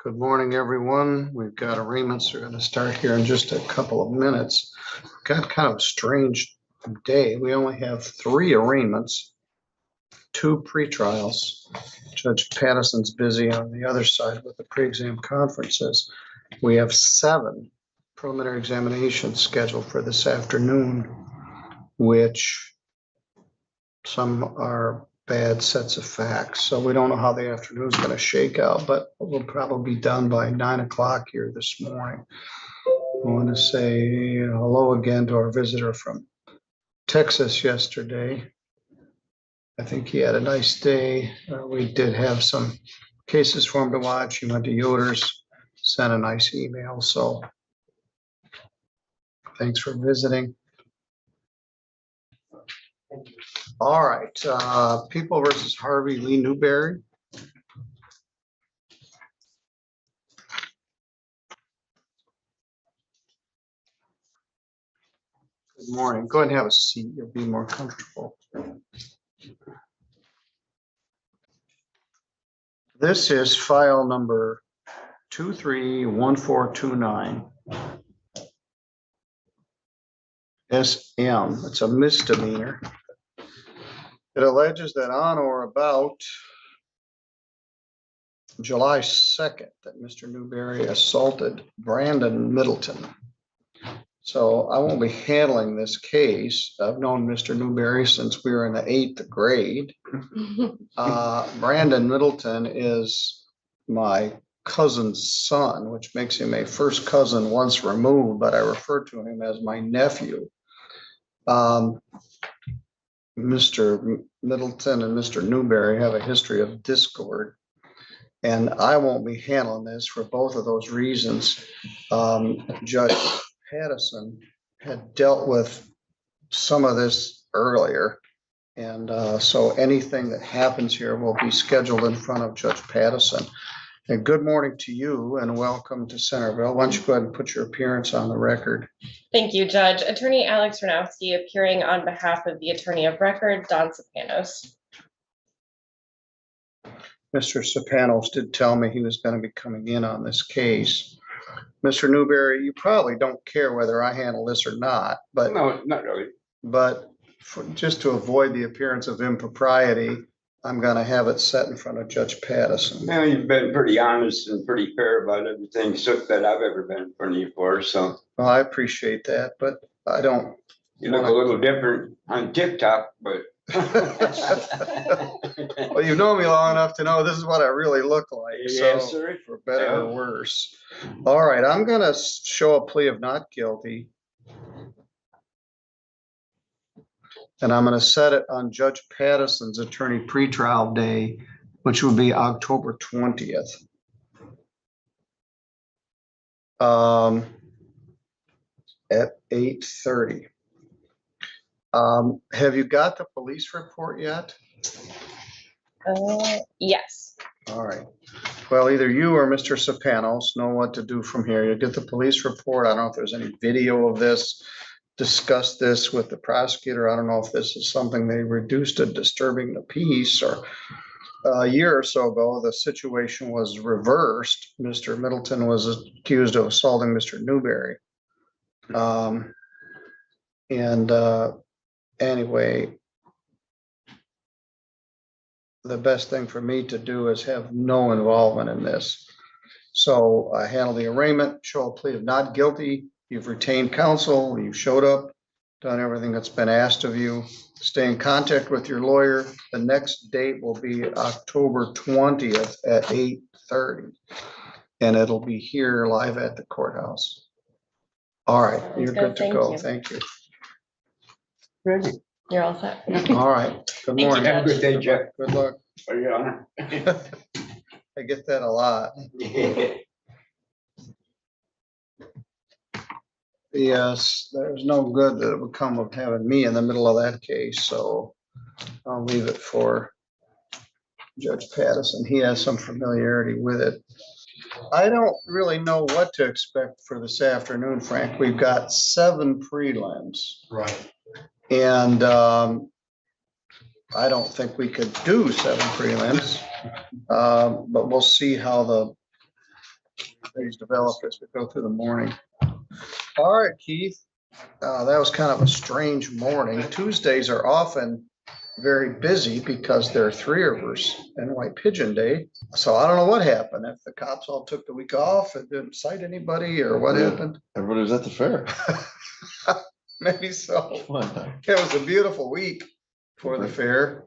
Good morning, everyone. We've got arraignments. We're going to start here in just a couple of minutes. Got kind of a strange day. We only have 3 arraignments, 2 pretrials. Judge Patterson's busy on the other side with the pre-exam conferences. We have 7 preliminary examinations scheduled for this afternoon, which some are bad sets of facts. So we don't know how the afternoon is going to shake out, but we'll probably be done by 9 o'clock here this morning. I want to say hello again to our visitor from Texas yesterday. I think he had a nice day. We did have some cases for him to watch. He went to Yoder's, sent a nice email. So thanks for visiting. All right, People versus Harvey Lee Newberry. Good morning. Go ahead and have a seat. You'll be more comfortable. This is file number 231429. SM. It's a misdemeanor. It alleges that on or about July 2nd that Mr. Newberry assaulted Brandon Middleton. So I won't be handling this case. I've known Mr. Newberry since we were in the 8th grade. Brandon Middleton is my cousin's son, which makes him a first cousin once removed, but I refer to him as my nephew. Mr. Middleton and Mr. Newberry have a history of discord, and I won't be handling this for both of those reasons. Judge Patterson had dealt with some of this earlier, and so anything that happens here will be scheduled in front of Judge Patterson. And good morning to you and welcome to Centerville. Why don't you go ahead and put your appearance on the record? Thank you, Judge. Attorney Alex Ranowski appearing on behalf of the attorney of record, Don Sopanos. Mr. Sopanos did tell me he was going to be coming in on this case. Mr. Newberry, you probably don't care whether I handle this or not, but no, not really. But just to avoid the appearance of impropriety, I'm going to have it set in front of Judge Patterson. Well, you've been pretty honest and pretty fair about everything that I've ever been in front of you for. So, well, I appreciate that, but I don't. You look a little different on TikTok, but. Well, you've known me long enough to know this is what I really look like. Yes, so, sir. For better or worse. All right, I'm going to show a plea of not guilty. And I'm going to set it on Judge Patterson's attorney pretrial day, which will be October 20th. At 8:30. Have you got the police report yet? Yes. All right. Well, either you or Mr. Sopanos know what to do from here. You get the police report. I don't know if there's any video of this. Discuss this with the prosecutor. I don't know if this is something they reduced to disturbing the peace, or a year or so ago, the situation was reversed. Mr. Middleton was accused of assaulting Mr. Newberry. Anyway, the best thing for me to do is have no involvement in this. So I handle the arraignment, show a plea of not guilty. You've retained counsel, you showed up, done everything that's been asked of you. Stay in contact with your lawyer. The next date will be October 20th at 8:30. And it'll be here live at the courthouse. All right, you're good to go. Thank you. Ready. You're all set. All right, good morning. Have a good day, Jeff. Good luck. For your honor. I get that a lot. Yes, there's no good that would come of having me in the middle of that case, so I'll leave it for Judge Patterson. He has some familiarity with it. I don't really know what to expect for this afternoon, Frank. We've got 7 prelims. Right. And I don't think we could do 7 prelims, but we'll see how the things develop as we go through the morning. All right, Keith, that was kind of a strange morning. Tuesdays are often very busy because there are 3 rivers and White Pigeon Day. So I don't know what happened, if the cops all took the week off and didn't cite anybody or what Yeah. happened. Everybody was at the fair. Maybe so. Come on now. It was a beautiful week for the fair.